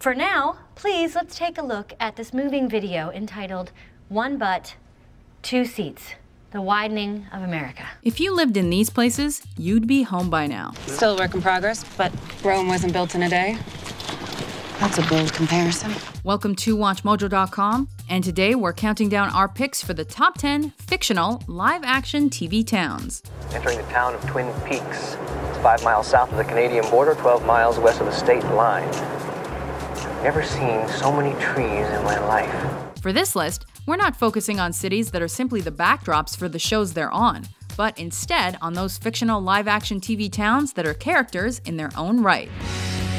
For now, please let's take a look at this moving video entitled One Butt, Two Seats, The Widening of America. If you lived in these places, you'd be home by now. Still a work in progress, but Rome wasn't built in a day. That's a bold comparison. Welcome to WatchMojo.com, and today we're counting down our picks for the top 10 fictional live-action TV towns. Entering the town of Twin Peaks, 5 miles south of the Canadian border, 12 miles west of the state line. Never seen so many trees in my life. For this list, we're not focusing on cities that are simply the backdrops for the shows they're on, but instead on those fictional live-action TV towns that are characters in their own right.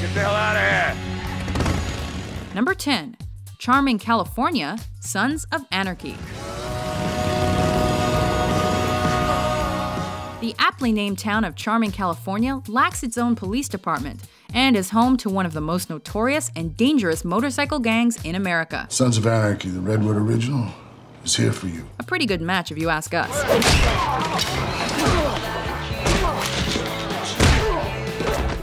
Get the hell out of here! Number 10. Charming California, Sons of Anarchy. The aptly named town of Charming, California lacks its own police department and is home to one of the most notorious and dangerous motorcycle gangs in America. Sons of Anarchy, the Redwood original, is here for you. A pretty good match if you ask us.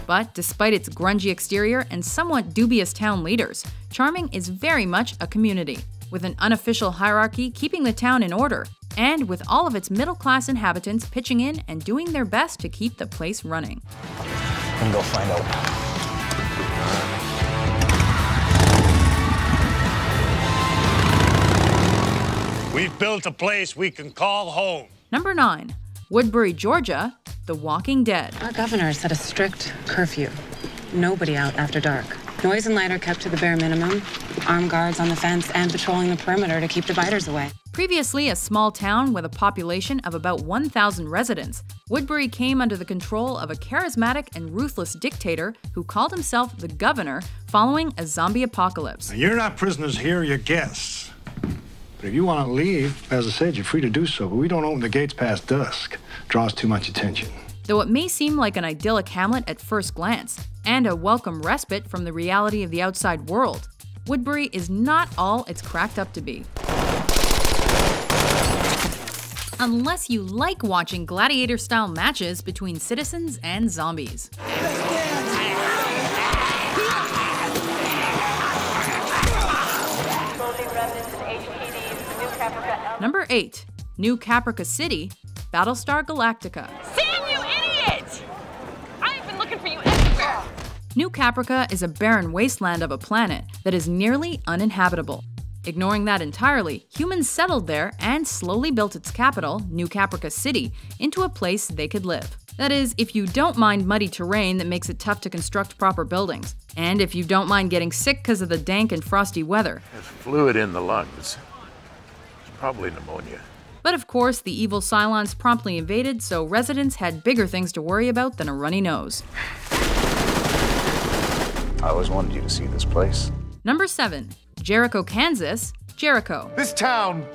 But despite its grungy exterior and somewhat dubious town leaders, Charming is very much a community, with an unofficial hierarchy keeping the town in order, and with all of its middle-class inhabitants pitching in and doing their best to keep the place running. I'm gonna go find out. We've built a place we can call home. Number 9. Woodbury, Georgia, The Walking Dead. Our governor set a strict curfew. Nobody out after dark. Noise and light are kept to the bare minimum. Armed guards on the fence and patrolling the perimeter to keep dividers away. Previously a small town with a population of about 1,000 residents, Woodbury came under the control of a charismatic and ruthless dictator who called himself the governor following a zombie apocalypse. Now, you're not prisoners here, you're guests. But if you want to leave, as I said, you're free to do so, but we don't open the gates past dusk. Draws too much attention. Though it may seem like an idyllic hamlet at first glance, and a welcome respite from the reality of the outside world, Woodbury is not all it's cracked up to be. Unless you like watching gladiator-style matches between citizens and zombies. Number 8. New Caprica City, Battlestar Galactica. Sam, you idiot! I've been looking for you everywhere! New Caprica is a barren wasteland of a planet that is nearly uninhabitable. Ignoring that entirely, humans settled there and slowly built its capital, New Caprica City, into a place they could live. That is, if you don't mind muddy terrain that makes it tough to construct proper buildings, and if you don't mind getting sick because of the dank and frosty weather. There's fluid in the lungs. It's probably pneumonia. But of course, the evil Cylons promptly invaded, so residents had bigger things to worry about than a runny nose. I always wanted you to see this place. Number 7. Jericho, Kansas, Jericho. This town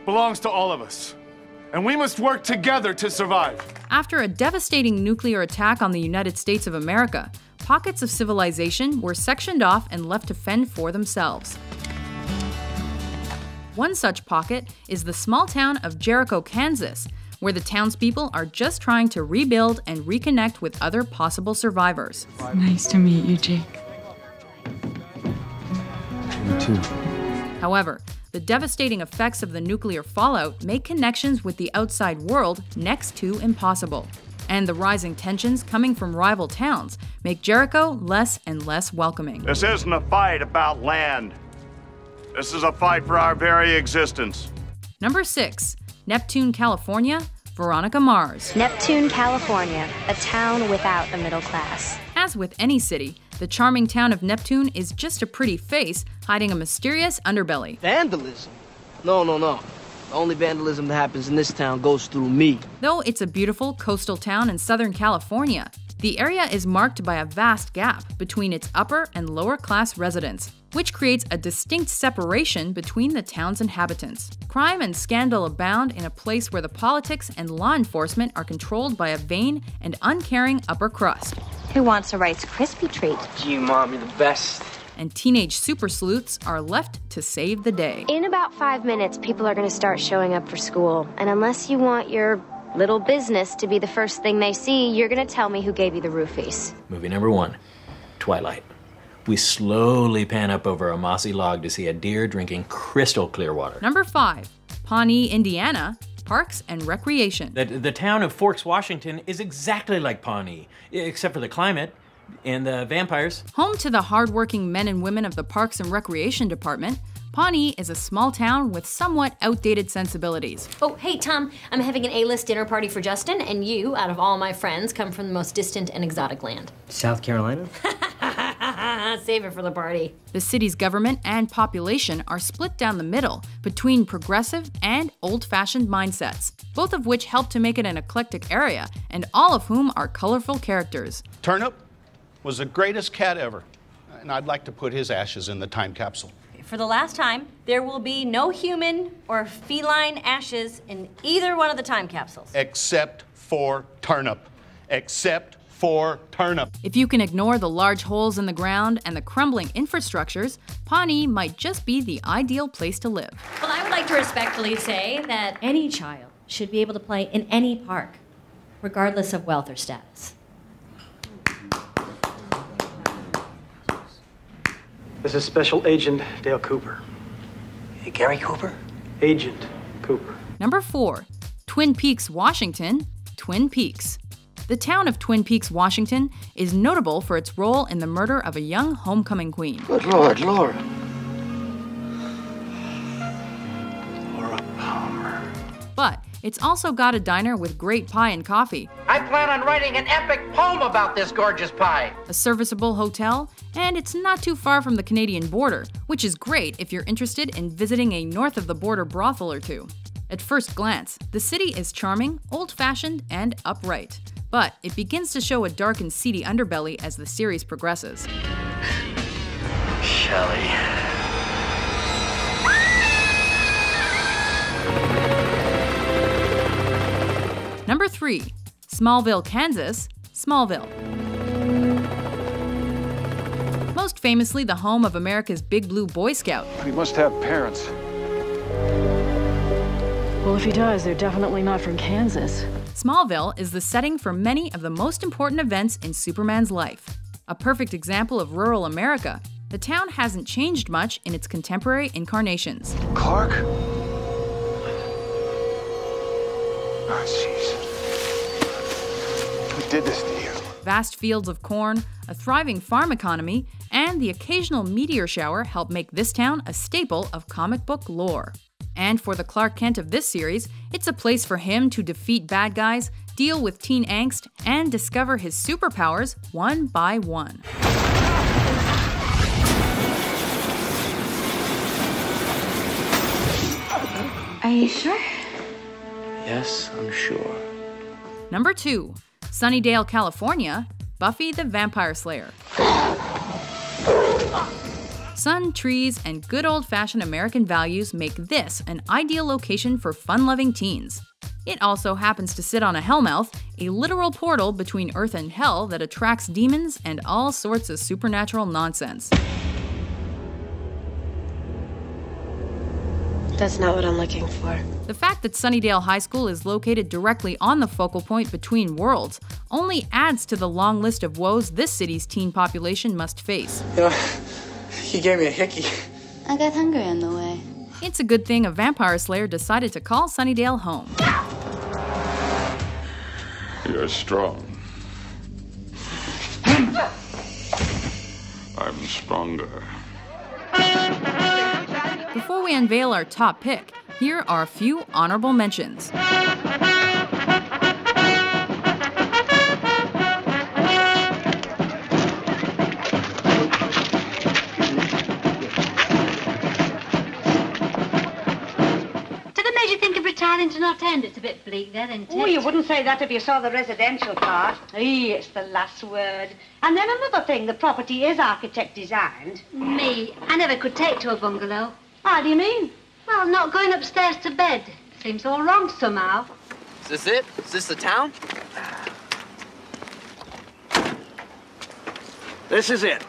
belongs to all of us, and we must work together to survive. After a devastating nuclear attack on the United States of America, pockets of civilization were sectioned off and left to fend for themselves. One such pocket is the small town of Jericho, Kansas, where the townspeople are just trying to rebuild and reconnect with other possible survivors. Nice to meet you, Jake. Me too. However, the devastating effects of the nuclear fallout make connections with the outside world next to impossible. And the rising tensions coming from rival towns make Jericho less and less welcoming. This isn't a fight about land. This is a fight for our very existence. Number 6. Neptune, California, Veronica Mars. Neptune, California, a town without a middle class. As with any city, the charming town of Neptune is just a pretty face hiding a mysterious underbelly. Vandalism? No. The only vandalism that happens in this town goes through me. Though it's a beautiful coastal town in Southern California, the area is marked by a vast gap between its upper and lower class residents, which creates a distinct separation between the town's inhabitants. Crime and scandal abound in a place where the politics and law enforcement are controlled by a vain and uncaring upper crust. Who wants a Rice Krispie treat? Gee, Mom, you're the best. And teenage super sleuths are left to save the day. In about 5 minutes, people are going to start showing up for school. And unless you want your little business to be the first thing they see, you're going to tell me who gave you the roofies. Movie number 1, Twilight. We slowly pan up over a mossy log to see a deer drinking crystal clear water. Number 5, Pawnee, Indiana, Parks and Recreation. The town of Forks, Washington is exactly like Pawnee, except for the climate and the vampires. Home to the hardworking men and women of the Parks and Recreation Department, Pawnee is a small town with somewhat outdated sensibilities. Oh, hey, Tom, I'm having an A-list dinner party for Justin, and you, out of all my friends, come from the most distant and exotic land. South Carolina? Save it for the party. The city's government and population are split down the middle between progressive and old-fashioned mindsets, both of which help to make it an eclectic area, and all of whom are colorful characters. Turnip was the greatest cat ever, and I'd like to put his ashes in the time capsule. For the last time, there will be no human or feline ashes in either one of the time capsules. Except for Turnip. Except for Turnip. If you can ignore the large holes in the ground and the crumbling infrastructures, Pawnee might just be the ideal place to live. Well, I would like to respectfully say that any child should be able to play in any park, regardless of wealth or status. This is Special Agent Dale Cooper. Hey, Gary Cooper? Agent Cooper. Number 4, Twin Peaks, Washington, Twin Peaks. The town of Twin Peaks, Washington is notable for its role in the murder of a young homecoming queen. Good Lord, Laura. Laura Palmer. But it's also got a diner with great pie and coffee, I plan on writing an epic poem about this gorgeous pie. a serviceable hotel, and it's not too far from the Canadian border, which is great if you're interested in visiting a north-of-the-border brothel or two. At first glance, the city is charming, old-fashioned, and upright. But it begins to show a dark and seedy underbelly as the series progresses. Shelley. Number 3, Smallville, Kansas, Smallville. Most famously the home of America's Big Blue Boy Scout. He must have parents. Well, if he does, they're definitely not from Kansas. Smallville is the setting for many of the most important events in Superman's life. A perfect example of rural America, the town hasn't changed much in its contemporary incarnations. Clark? Oh, jeez. Who did this to you? Vast fields of corn, a thriving farm economy, and the occasional meteor shower help make this town a staple of comic book lore. And for the Clark Kent of this series, it's a place for him to defeat bad guys, deal with teen angst, and discover his superpowers one by one. Are you sure? Yes, I'm sure. Number 2, Sunnydale, California, Buffy the Vampire Slayer. Sun, trees, and good old-fashioned American values make this an ideal location for fun-loving teens. It also happens to sit on a hellmouth, a literal portal between Earth and Hell that attracts demons and all sorts of supernatural nonsense. That's not what I'm looking for. The fact that Sunnydale High School is located directly on the focal point between worlds only adds to the long list of woes this city's teen population must face. You know, he gave me a hickey. I got hungry on the way. It's a good thing a vampire slayer decided to call Sunnydale home. You're strong. I'm stronger. Before we unveil our top pick, here are a few honorable mentions. To not end. It's a bit bleak there, isn't it? Oh, you wouldn't say that if you saw the residential part. It's the last word. And then another thing, the property is architect designed. Me, I never could take to a bungalow. How do you mean? Well, not going upstairs to bed. Seems all wrong somehow. Is this it? Is this the town? This is it.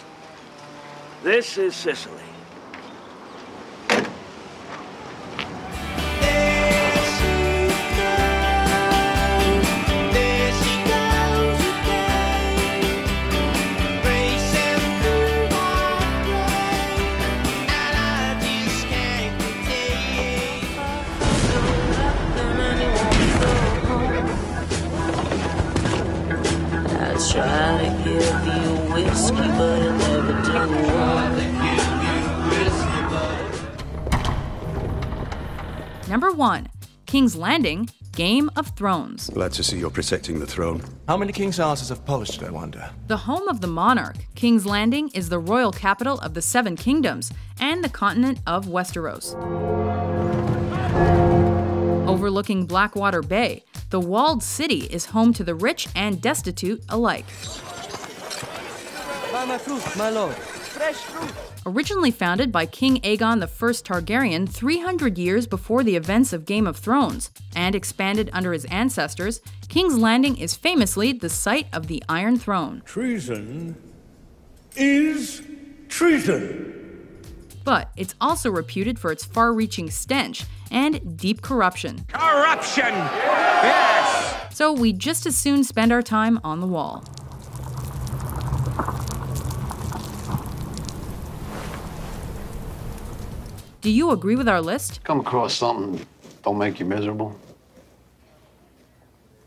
This is Cicely. Try to give you whiskey, but it never done one. Number 1. King's Landing, Game of Thrones. Glad to see you're protecting the throne. How many king's asses have polished it, I wonder? The home of the monarch, King's Landing is the royal capital of the Seven Kingdoms and the continent of Westeros. Overlooking Blackwater Bay, the walled city is home to the rich and destitute alike. Buy my fruit, my lord. Fresh fruit. Originally founded by King Aegon I Targaryen 300 years before the events of Game of Thrones, and expanded under his ancestors, King's Landing is famously the site of the Iron Throne. Treason is treason. But it's also reputed for its far-reaching stench and deep corruption. Corruption! Yes! So we just as soon spend our time on the wall. Do you agree with our list? Come across something don't make you miserable?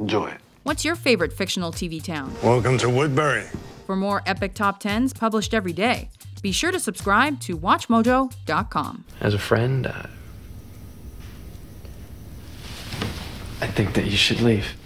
Enjoy it. What's your favorite fictional TV town? Welcome to Woodbury. For more epic top 10s published every day, be sure to subscribe to WatchMojo.com. As a friend, I think that you should leave.